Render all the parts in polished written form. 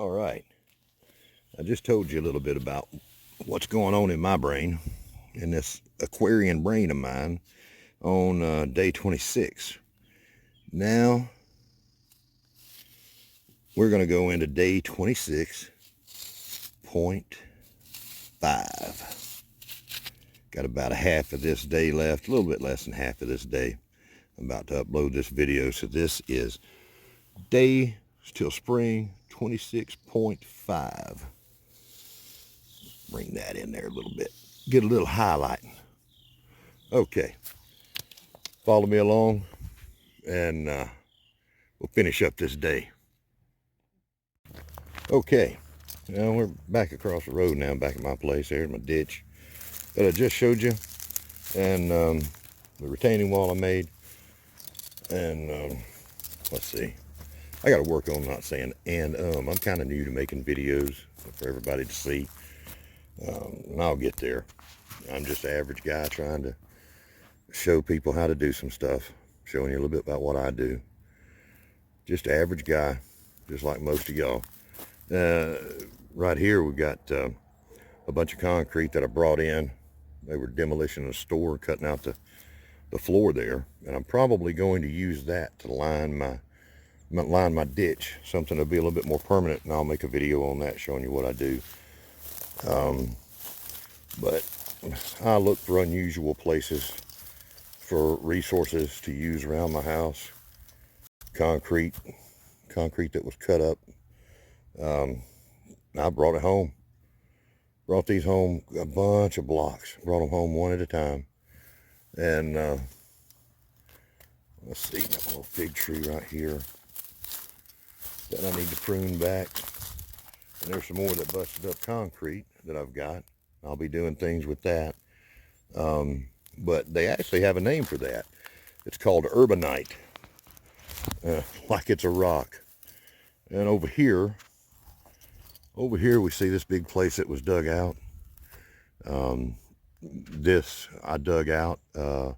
All right, I just told you a little bit about what's going on in my brain, in this Aquarian brain of mine, on day 26. Now, we're going to go into day 26.5. Got about a half of this day left, a little bit less than half of this day. I'm about to upload this video, so this is day till spring 26.5. Bring that in there a little bit. Get a little highlight. Okay. Follow me along, and we'll finish up this day. Okay. Now we're back across the road now, back at my place. There's my ditch that I just showed you. And the retaining wall I made. And let's see. I got to work on not saying and I'm kind of new to making videos for everybody to see. And I'll get there. I'm just an average guy trying to show people how to do some stuff. Showing you a little bit about what I do. Just an average guy, just like most of y'all. Right here we got a bunch of concrete that I brought in. They were demolishing a store, cutting out the floor there. And I'm probably going to use that to line my ditch, something that'll be a little bit more permanent, and I'll make a video on that showing you what I do. But I look for unusual places for resources to use around my house. Concrete that was cut up. I brought it home. Brought these home, a bunch of blocks. Brought them home one at a time. And let's see, got a little fig tree right here that I need to prune back. And there's some more that busted up concrete that I've got. I'll be doing things with that. But they actually have a name for that. It's called urbanite. Like it's a rock. And over here we see this big place that was dug out. This I dug out a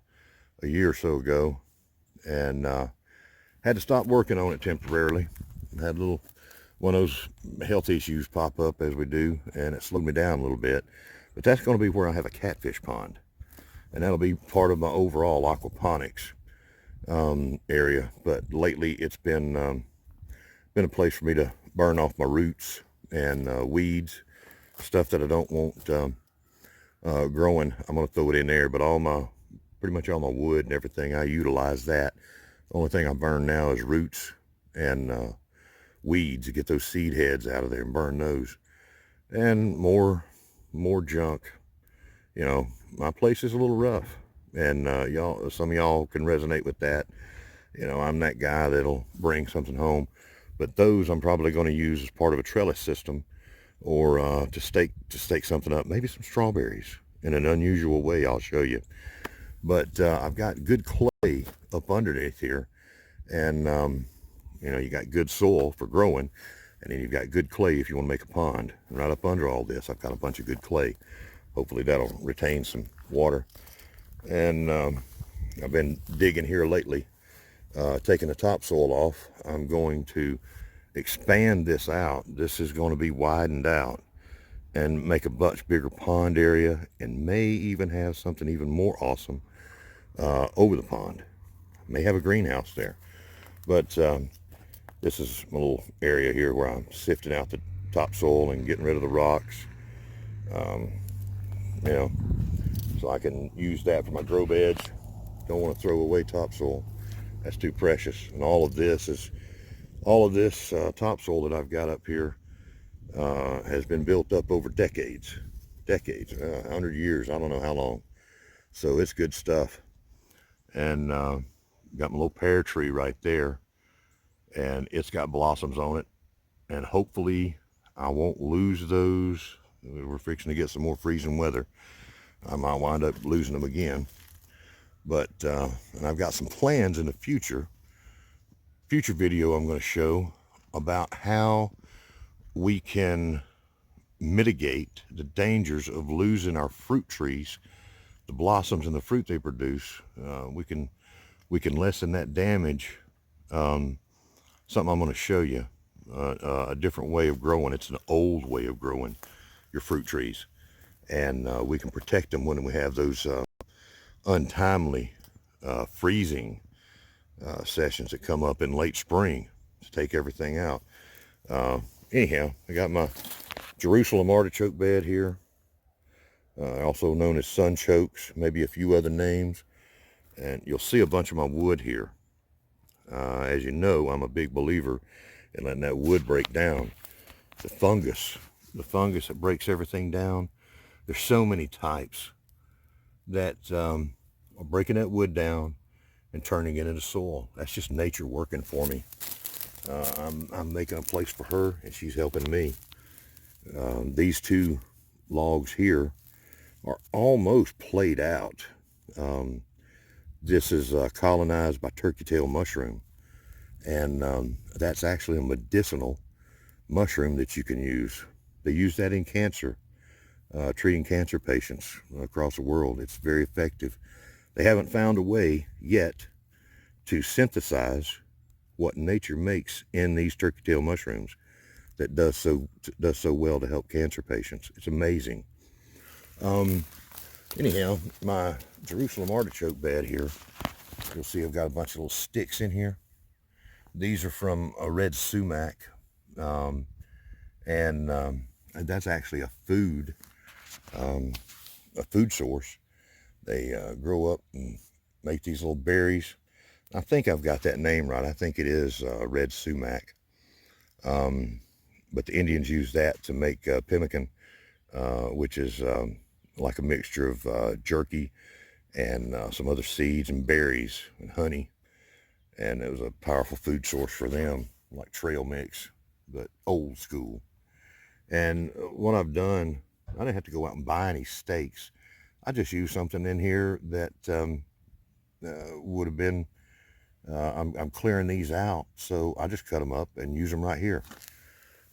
year or so ago, and had to stop working on it temporarily. Had a little one of those health issues pop up as we do, and it slowed me down a little bit. But that's going to be where I have a catfish pond, and that'll be part of my overall aquaponics area. But lately it's been a place for me to burn off my roots and weeds, stuff that I don't want growing. I'm going to throw it in there, but pretty much all my wood and everything, I utilize that. The only thing I burn now is roots and weeds to get those seed heads out of there and burn those. And more junk. You know, my place is a little rough, and some of y'all can resonate with that. You know, I'm that guy that'll bring something home, but those I'm probably going to use as part of a trellis system, or to stake something up, maybe some strawberries in an unusual way. I'll show you. But I've got good clay up underneath here, and you know, you got good soil for growing, and then you've got good clay if you want to make a pond. And right up under all this, I've got a bunch of good clay. Hopefully that'll retain some water. And I've been digging here lately, taking the topsoil off. I'm going to expand this out. This is going to be widened out and make a much bigger pond area, and may even have something even more awesome over the pond. May have a greenhouse there. But this is my little area here where I'm sifting out the topsoil and getting rid of the rocks. You know, so I can use that for my grow beds. Don't want to throw away topsoil. That's too precious. And all of this topsoil that I've got up here has been built up over decades, 100 years, I don't know how long. So it's good stuff. And got my little pear tree right there, and it's got blossoms on it, and hopefully I won't lose those. We're fixing to get some more freezing weather. I might wind up losing them again. But and I've got some plans in the future video I'm going to show about how we can mitigate the dangers of losing our fruit trees, the blossoms and the fruit they produce. We can lessen that damage. Something I'm going to show you. a different way of growing. It's an old way of growing your fruit trees. And we can protect them when we have those untimely freezing sessions that come up in late spring to take everything out. Anyhow, I got my Jerusalem artichoke bed here, also known as sunchokes, maybe a few other names. And you'll see a bunch of my wood here. As you know, I'm a big believer in letting that wood break down. The fungus that breaks everything down. There's so many types that are breaking that wood down and turning it into soil. That's just nature working for me. I'm making a place for her, and she's helping me. These two logs here are almost played out. This is colonized by turkey tail mushroom, and that's actually a medicinal mushroom that you can use. They use that in cancer, treating cancer patients across the world. It's very effective. They haven't found a way yet to synthesize what nature makes in these turkey tail mushrooms that does so well to help cancer patients. It's amazing. Anyhow, my Jerusalem artichoke bed here, you'll see I've got a bunch of little sticks in here. These are from a red sumac, and that's actually a food source. They grow up and make these little berries. I think I've got that name right. I think it is red sumac. But the Indians use that to make pemmican, which is like a mixture of jerky and some other seeds and berries and honey. And it was a powerful food source for them, like trail mix, but old school. And what I've done, I didn't have to go out and buy any stakes. I just used something in here that would have been, I'm clearing these out, so I just cut them up and use them right here.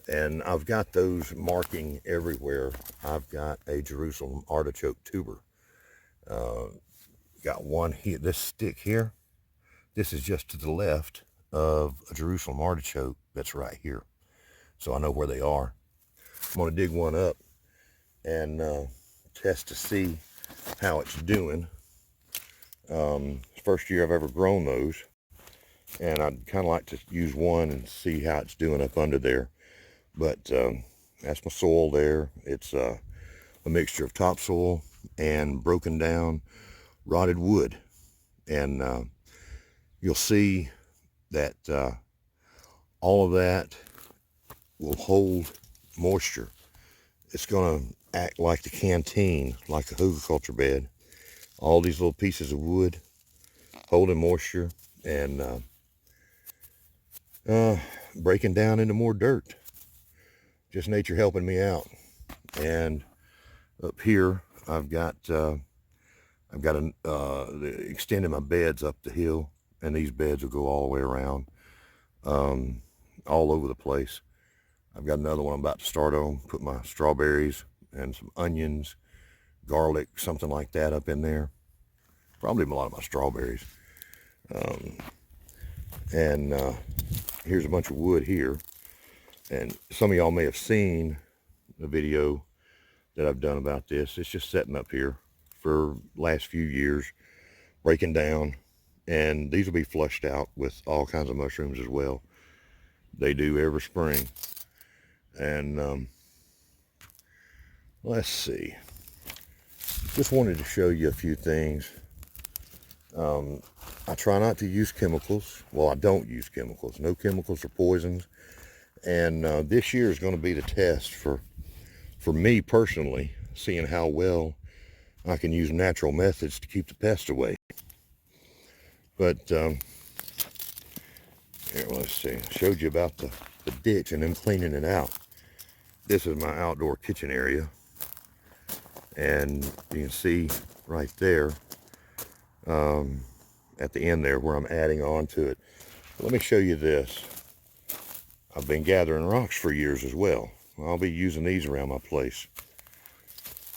And I've got those marking everywhere. I've got a Jerusalem artichoke tuber. Got one here, this stick here. This is just to the left of a Jerusalem artichoke that's right here. So I know where they are. I'm gonna dig one up and test to see how it's doing. First year I've ever grown those, and I'd kind of like to use one and see how it's doing up under there. But that's my soil there. It's a mixture of topsoil and broken down rotted wood, and you'll see that all of that will hold moisture. It's going to act like the canteen, like a hugelkultur bed. All these little pieces of wood holding moisture and breaking down into more dirt. Just nature helping me out. And up here, I've got extending my beds up the hill, and these beds will go all the way around, all over the place. I've got another one I'm about to start on, put my strawberries and some onions, garlic, something like that up in there. Probably a lot of my strawberries. Here's a bunch of wood here. And some of y'all may have seen the video that I've done about this. It's just setting up here for last few years, breaking down. And these will be flushed out with all kinds of mushrooms as well. They do every spring. And let's see. Just wanted to show you a few things. I try not to use chemicals. Well, I don't use chemicals. No chemicals or poisons. And this year is going to be the test for me personally, seeing how well I can use natural methods to keep the pests away. But here, let's see. I showed you about the ditch and them cleaning it out. This is my outdoor kitchen area, and you can see right there at the end there where I'm adding on to it. Let me show you this. I've been gathering rocks for years as well. I'll be using these around my place.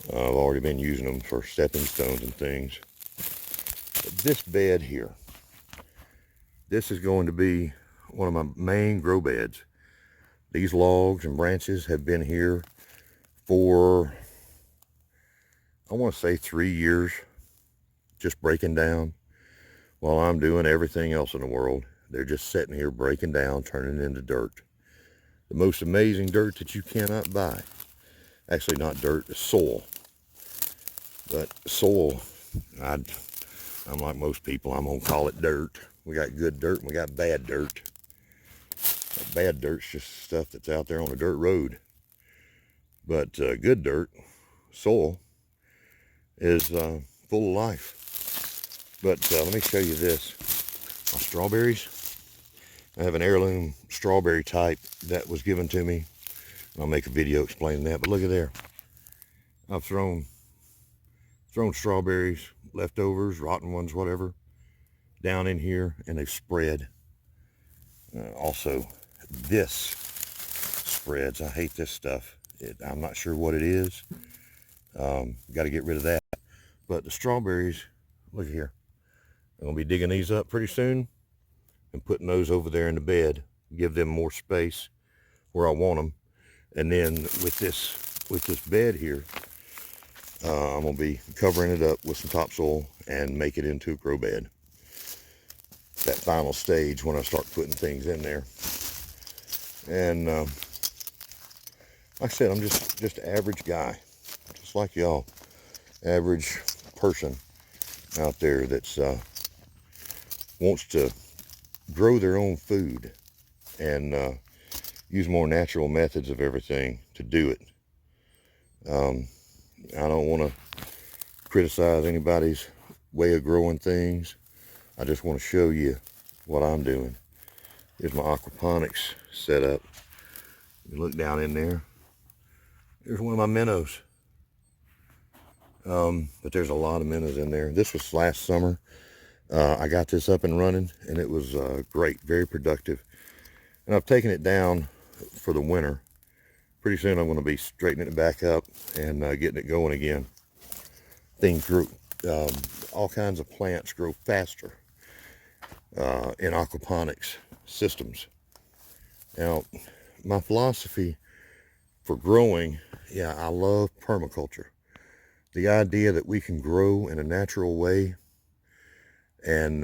I've already been using them for stepping stones and things. But this bed here, this is going to be one of my main grow beds. These logs and branches have been here for, I want to say 3 years, just breaking down while I'm doing everything else in the world. They're just sitting here breaking down, turning into dirt. The most amazing dirt that you cannot buy. Actually, not dirt, it's soil. But soil, I'm like most people, I'm going to call it dirt. We got good dirt and we got bad dirt. Bad dirt's just stuff that's out there on a dirt road. But good dirt, soil, is full of life. But let me show you this. My strawberries. I have an heirloom strawberry type that was given to me. I'll make a video explaining that. But look at there. I've thrown strawberries, leftovers, rotten ones, whatever, down in here, and they've spread. Also, this spreads. I hate this stuff. I'm not sure what it is. Got to get rid of that. But the strawberries, look here. I'm going to be digging these up pretty soon and putting those over there in the bed. Give them more space where I want them. And then with this bed here, I'm going to be covering it up with some topsoil and make it into a grow bed. That final stage when I start putting things in there. And like I said, I'm just an average guy, just like y'all, average person out there that's wants to grow their own food and use more natural methods of everything to do it. I don't want to criticize anybody's way of growing things. I just want to show you what I'm doing. Here's my aquaponics setup. You look down in there. There's one of my minnows. But there's a lot of minnows in there. This was last summer. I got this up and running, and it was great, very productive. And I've taken it down for the winter. Pretty soon I'm going to be straightening it back up and getting it going again. Things grew, all kinds of plants grow faster in aquaponics systems. Now, my philosophy for growing, yeah, I love permaculture. The idea that we can grow in a natural way and,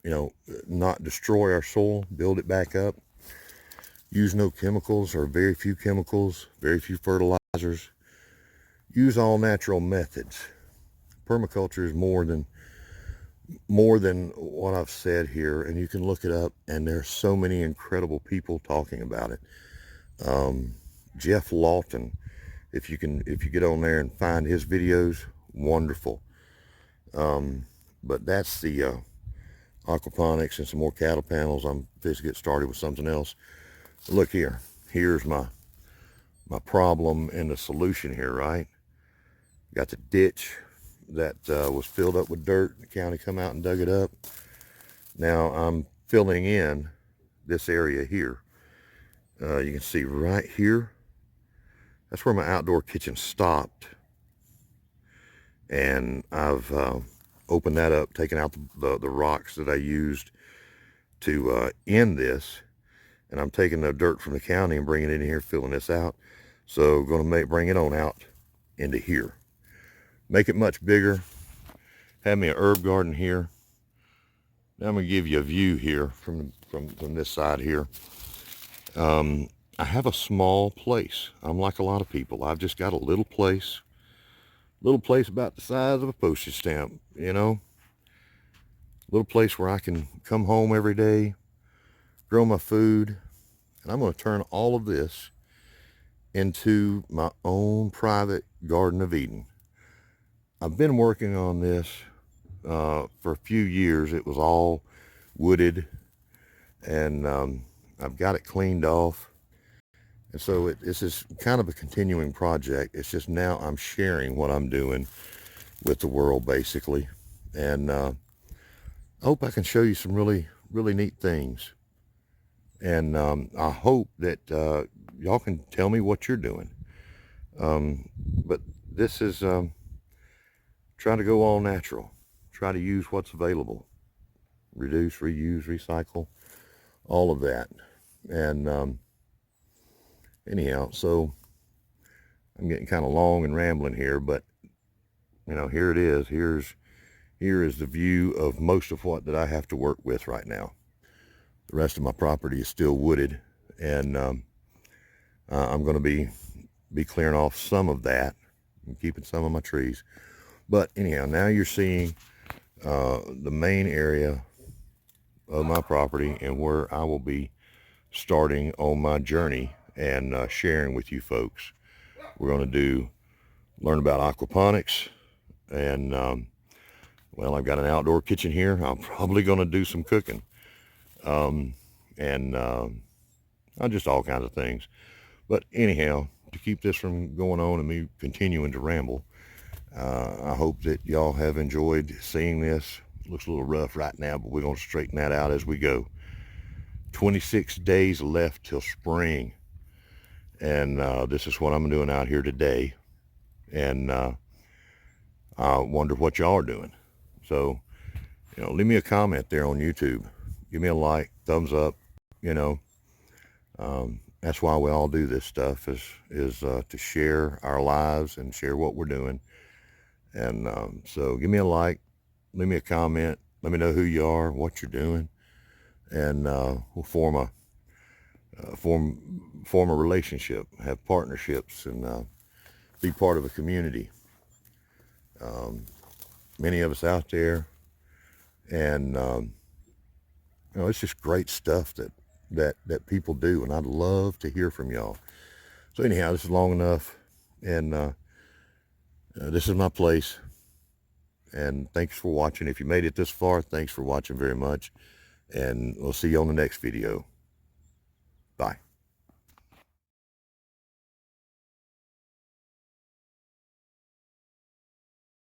you know, not destroy our soil, build it back up, use no chemicals or very few chemicals, very few fertilizers, use all natural methods. Permaculture is more than what I've said here, and you can look it up, and there's so many incredible people talking about it. Jeff Lawton, if you get on there and find his videos, wonderful. But that's the aquaponics and some more cattle panels. I'm fixing to get started with something else. Look here. Here's my problem and the solution here, right? Got the ditch that was filled up with dirt. The county come out and dug it up. Now I'm filling in this area here. You can see right here. That's where my outdoor kitchen stopped. And I've opened that up, taken out the rocks that I used to end this. And I'm taking the dirt from the county and bringing it in here, filling this out. So going to bring it on out into here. Make it much bigger. Have me an herb garden here. Now I'm going to give you a view here from this side here. I have a small place. I'm like a lot of people. I've just got a little place about the size of a postage stamp, you know. Little place where I can come home every day, grow my food. And I'm going to turn all of this into my own private Garden of Eden. I've been working on this for a few years. It was all wooded, and I've got it cleaned off. And so this is kind of a continuing project. It's just now I'm sharing what I'm doing with the world, basically. And I hope I can show you some really, really neat things. And I hope that y'all can tell me what you're doing. But this is trying to go all natural. Try to use what's available. Reduce, reuse, recycle, all of that. And anyhow, so I'm getting kind of long and rambling here, but you know, here it is. Here is the view of most of what that I have to work with right now. The rest of my property is still wooded, and I'm going to be clearing off some of that and keeping some of my trees. But anyhow, now you're seeing the main area of my property and where I will be starting on my journey and sharing with you folks. We're going to learn about aquaponics, and well, I've got an outdoor kitchen here. I'm probably going to do some cooking, and just all kinds of things. But anyhow, to keep this from going on and me continuing to ramble, I hope that y'all have enjoyed seeing this. It looks a little rough right now, but we're going to straighten that out as we go. 26 days left till spring, and this is what I'm doing out here today, and I wonder what y'all are doing. So, you know, leave me a comment there on YouTube. Give me a like, thumbs up. You know, that's why we all do this stuff, is to share our lives and share what we're doing. And so give me a like, leave me a comment, let me know who you are, what you're doing, and we'll form a relationship, have partnerships, and be part of a community. Many of us out there, and you know, it's just great stuff that people do, and I'd love to hear from y'all. So anyhow, this is long enough, and this is my place, and thanks for watching. If you made it this far, thanks for watching very much, and we'll see you on the next video. Bye.